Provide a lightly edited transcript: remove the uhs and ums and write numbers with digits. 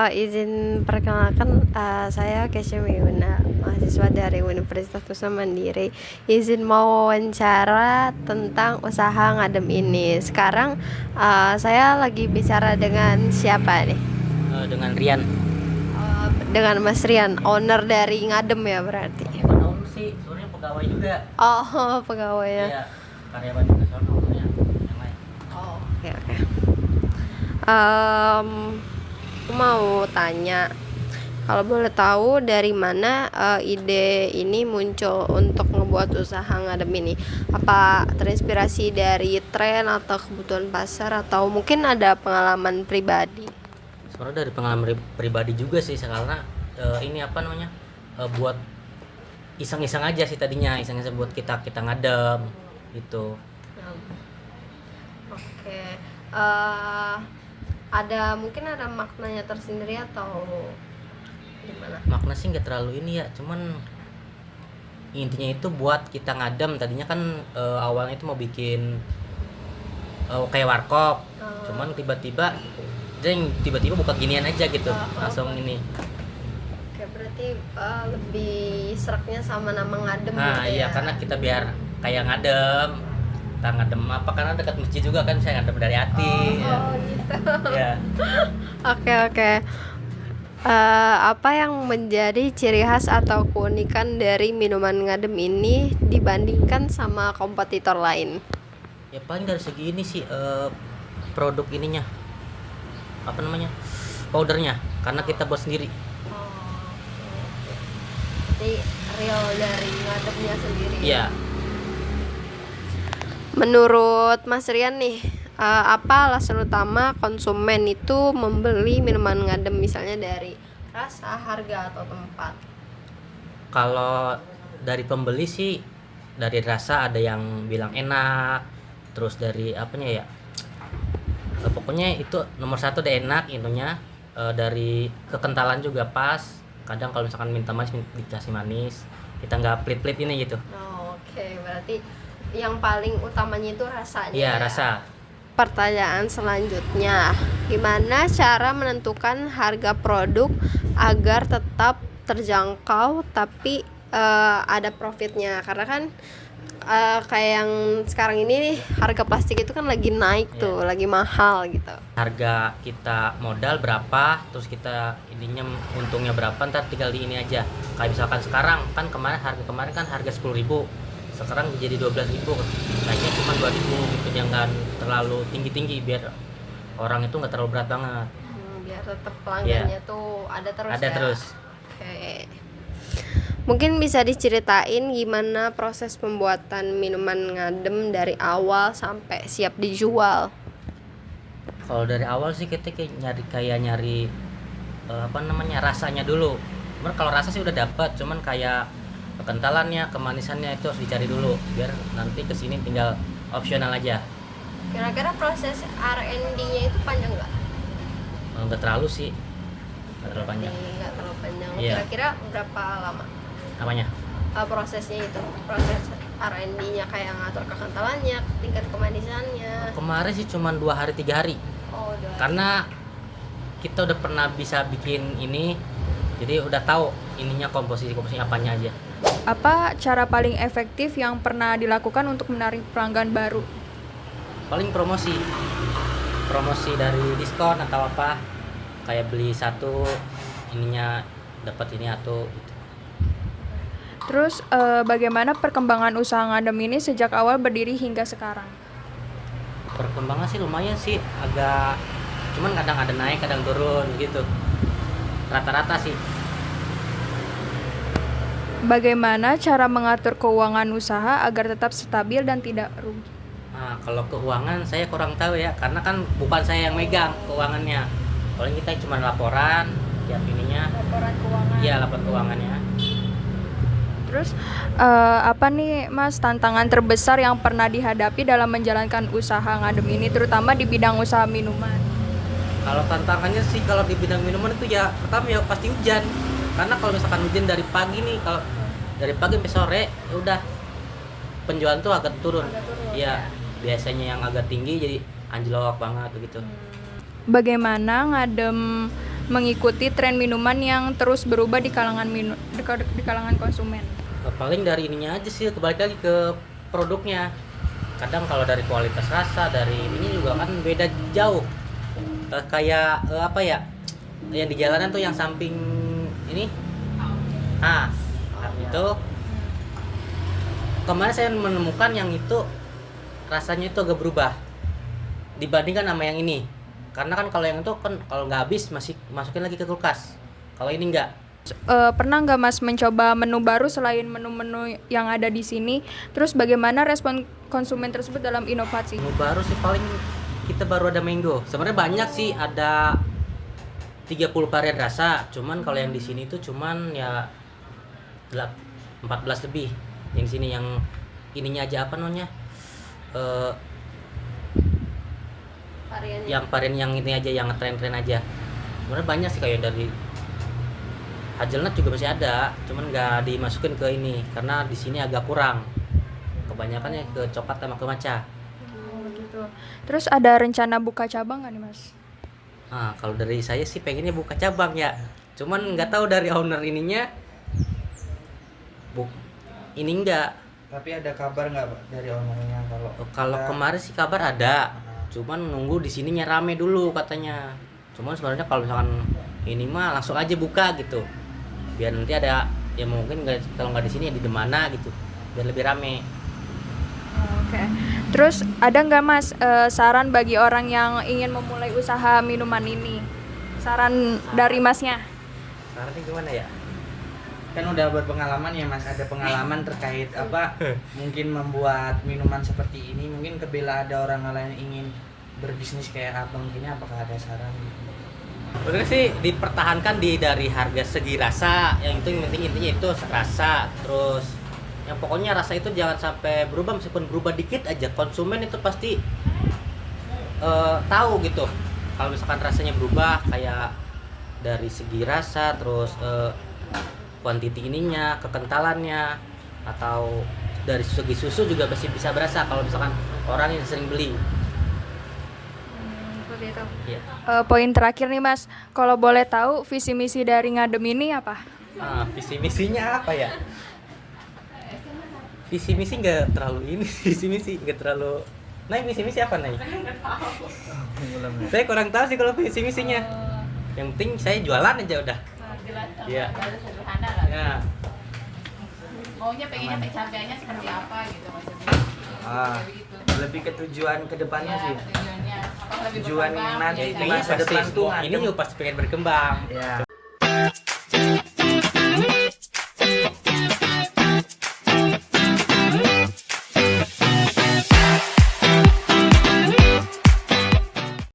Izin perkenalkan, saya Kesha Miuna, mahasiswa dari Universitas Pusat Mandiri. Izin mau wawancara tentang usaha ngadem ini. Sekarang saya lagi bicara dengan siapa nih? Dengan Rian. Dengan Mas Rian, owner dari ngadem ya berarti. Bukan owner sih, sebenarnya pegawai juga. Oh, pegawainya. Iya, karyawan juga soalnya ownernya yang lain. Oh, oke. Aku mau tanya, kalau boleh tahu dari mana ide ini muncul untuk ngebuat usaha ngadem ini? Apa terinspirasi dari tren atau kebutuhan pasar atau mungkin ada pengalaman pribadi? Sebenarnya dari pengalaman pribadi juga sih, karena ini apa namanya, buat iseng-iseng aja sih tadinya, iseng-iseng buat kita ngadem gitu. Oke. Mungkin ada maknanya tersendiri atau gimana? Makna sih nggak terlalu ini ya, cuman intinya itu buat kita ngadem. Tadinya kan awalnya itu mau bikin kayak warkop, cuman tiba-tiba buka ginian aja gitu, langsung ini. Oke, berarti lebih seraknya sama nama ngadem Nah gitu iya, ya? karena kita biar kayak ngadem, kita ngadem apa, karena dekat masjid juga kan, saya ngadem dari hati ya. Gitu. Ya. Oke. Apa yang menjadi ciri khas atau keunikan dari minuman ngadem ini dibandingkan sama kompetitor lain? Ya paling dari segi ini sih, produk ininya, apa namanya, powdernya, karena kita buat sendiri. Jadi real dari ngademnya sendiri. Iya. Menurut Mas Rian nih, apa alasan utama konsumen itu membeli minuman ngadem, misalnya dari rasa, harga, atau tempat? Kalau dari pembeli sih, dari rasa ada yang bilang enak, terus dari apanya ya, pokoknya itu nomor satu deh, enak itunya. Dari kekentalan juga pas. Kadang kalau misalkan minta manis dikasih manis, kita nggak pelit-pelit ini gitu. Oke, berarti yang paling utamanya itu rasanya. Iya, ya? rasa. Pertanyaan selanjutnya, gimana cara menentukan harga produk agar tetap terjangkau tapi ada profitnya? Karena kan kayak yang sekarang ini nih, harga plastik itu kan lagi naik tuh, lagi mahal gitu. Harga kita modal berapa, terus kita ininya untungnya berapa, ntar tinggal di ini aja. Kayak misalkan sekarang kan, kemarin kan harga 10.000, sekarang jadi 12.000, naiknya cuma 2.000 gitu, jangan terlalu tinggi biar orang itu nggak terlalu berat banget. Biar tetap pelanggannya tuh ada terus. Ada ya? terus. Oke. Mungkin bisa diceritain gimana proses pembuatan minuman ngadem dari awal sampai siap dijual? Kalau dari awal sih kita kayak nyari apa namanya, rasanya dulu. Cuman kalau rasa sih udah dapat, cuman kayak kekentalannya, kemanisannya itu harus dicari dulu, biar nanti kesini tinggal opsional aja. Kira-kira proses R&D-nya itu panjang nggak? Nggak terlalu sih, nggak terlalu panjang. Nggak terlalu panjang. Iya. Kira-kira berapa lama Apanya? prosesnya itu? Proses R&D-nya kayak ngatur kekentalannya, tingkat kemanisannya. Kemarin sih cuma 2 hari 3 hari. Oh, udah. Karena kita udah pernah bisa bikin ini, jadi udah tahu ininya komposisi apanya aja. Apa cara paling efektif yang pernah dilakukan untuk menarik pelanggan baru? Paling promosi dari diskon atau apa, kayak beli satu ininya dapat ini atau gitu. Terus bagaimana perkembangan usaha ngadem ini sejak awal berdiri hingga sekarang? Perkembangan sih lumayan sih, agak, cuman kadang ada naik kadang turun gitu, rata-rata sih. Bagaimana cara mengatur keuangan usaha agar tetap stabil dan tidak rugi? Nah, kalau keuangan saya kurang tahu ya, karena kan bukan saya yang megang keuangannya. Paling kita cuma laporan tiap ininya. Laporan keuangan. Iya, laporan keuangannya. Terus apa nih Mas tantangan terbesar yang pernah dihadapi dalam menjalankan usaha ngadem ini, terutama di bidang usaha minuman? Kalau tantangannya sih, kalau di bidang minuman itu ya pertama ya pasti hujan. Karena kalau misalkan hujan dari pagi nih, kalau dari pagi sampai sore ya udah penjualan tuh agak turun. Iya, biasanya yang agak tinggi jadi anjlok banget begitu. Bagaimana ngadem mengikuti tren minuman yang terus berubah di kalangan di kalangan konsumen? Paling dari ininya aja sih, kembali lagi ke produknya. Kadang kalau dari kualitas rasa, dari ini juga kan beda jauh. Kayak apa ya, yang di jalanan tuh yang samping ini, itu kemarin saya menemukan yang itu rasanya itu agak berubah dibandingkan sama yang ini. Karena kan kalau yang itu kan kalau nggak habis masih masukin lagi ke kulkas, kalau ini nggak. Pernah nggak Mas mencoba menu baru selain menu-menu yang ada di sini? Terus bagaimana respon konsumen tersebut dalam inovasi? Menu baru sih paling kita baru ada mango. Sebenarnya banyak sih, ada 30 varian rasa. Cuman kalau yang di sini tuh cuman ya 14 lebih. Yang sini yang ininya aja apa namanya? Variannya. Yang varian yang ini aja, yang tren-tren aja. Sebenarnya banyak sih, kayak dari hazelnut juga masih ada, cuman nggak dimasukin ke ini karena di sini agak kurang. Kebanyakannya ke coklat sama ke matcha. Gitu. Terus ada rencana buka cabang nggak nih Mas? Kalau dari saya sih pengennya buka cabang ya, cuman nggak tahu dari owner ininya ini enggak. Tapi ada kabar nggak Pak, dari ownernya Kalau kemarin sih kabar ada, cuman nunggu di sininya rame dulu katanya. Cuman sebenarnya kalau misalkan ini mah langsung aja buka gitu, biar nanti ada ya, mungkin kalau nggak di sini ya di mana gitu, biar lebih rame. Oke. Terus ada nggak Mas saran bagi orang yang ingin memulai usaha minuman ini? Saran dari Masnya? Sarannya gimana ya? kan udah berpengalaman ya Mas, ada pengalaman terkait apa mungkin membuat minuman seperti ini, mungkin kebila ada orang lain yang ingin berbisnis kayak abang gini, apakah ada saran gitu? Sebenarnya sih dipertahankan dari harga segi rasa, yang itu yang penting intinya itu rasa. Terus yang pokoknya rasa itu jangan sampai berubah, meskipun berubah dikit aja konsumen itu pasti tahu gitu kalau misalkan rasanya berubah, kayak dari segi rasa, terus kuantiti ininya, kekentalannya, atau dari segi susu juga pasti bisa berasa kalau misalkan orang yang sering beli. Seperti itu. Iya. Poin terakhir nih Mas, kalau boleh tahu visi misi dari Ngadem ini apa? Visi misinya apa ya? Visi misi nggak terlalu ini, visi misi nggak terlalu. Visi misi apa Saya kurang tahu sih kalau visi misinya. Yang penting saya jualan aja udah. Iya. Sederhana lah. Ya. Maunya pengennya pencapaiannya seperti apa gitu maksudnya. Begitu. Lebih ke tujuan kedepannya Ya, sih. tujuannya. Apakah lebih Tujuan berkembang, nanti ya, di Ini masa pasti depan tuh ini juga pasti pengen berkembang. Ya.